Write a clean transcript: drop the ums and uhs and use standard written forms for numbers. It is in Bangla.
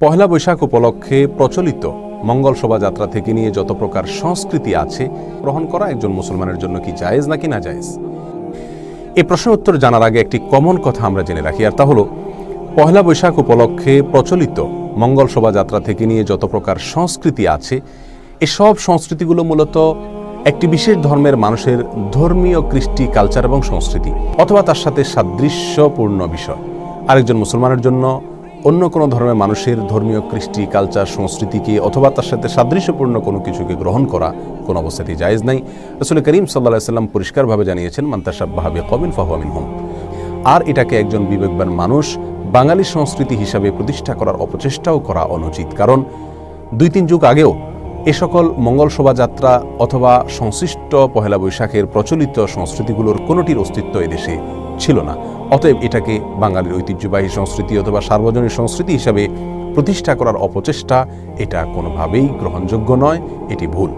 পহেলা বৈশাখ উপলক্ষে প্রচলিত মঙ্গল শোভাযাত্রা থেকে নিয়ে যত প্রকার সংস্কৃতি আছে গ্রহণ করা একজন মুসলমানের জন্য কি জায়েজ নাকি না জায়েজ? এই প্রশ্নের উত্তর জানার আগে একটি কমন কথা আমরা জেনে রাখি, আর তা হলো পহেলা বৈশাখ উপলক্ষে প্রচলিত মঙ্গল শোভাযাত্রা থেকে নিয়ে যত প্রকার সংস্কৃতি আছে এসব সংস্কৃতিগুলো মূলত একটি বিশেষ ধর্মের মানুষের ধর্মীয় কৃষ্টি, কালচার এবং সংস্কৃতি অথবা তার সাথে সাদৃশ্যপূর্ণ বিষয়। আরেকজন মুসলমানের জন্য অন্য কোনো ধর্মের মানুষের ধর্মীয় কৃষ্টি, কালচার, সংস্কৃতিকে অথবা তার সাথে সাদৃশ্যপূর্ণ কোনো কিছুকে গ্রহণ করা কোনো অবস্থাতেই জায়েজ নাই। রাসূল করিম সাল্লাল্লাহু আলাইহি ওয়াসাল্লাম পরিষ্কারভাবে জানিয়েছেন, মান তাশাব্বাহা বিকওমিন ফাহুয়া মিনহুম। আর এটাকে একজন বিবেকবান মানুষ বাঙালি সংস্কৃতি হিসাবে প্রতিষ্ঠা করার অপচেষ্টাও করা অনুচিত, কারণ 2-3 যুগ আগেও এ সকল মঙ্গল শোভাযাত্রা অথবা সংশ্লিষ্ট পহেলা বৈশাখের প্রচলিত সংস্কৃতিগুলোর কোনোটির অস্তিত্ব এদেশে ছিল না। অতএব এটাকে বাঙালির ঐতিহ্যবাহী সংস্কৃতি অথবা সার্বজনীন সংস্কৃতি হিসাবে প্রতিষ্ঠা করার অপচেষ্টা এটা কোনোভাবেই গ্রহণযোগ্য নয়, এটি ভুল।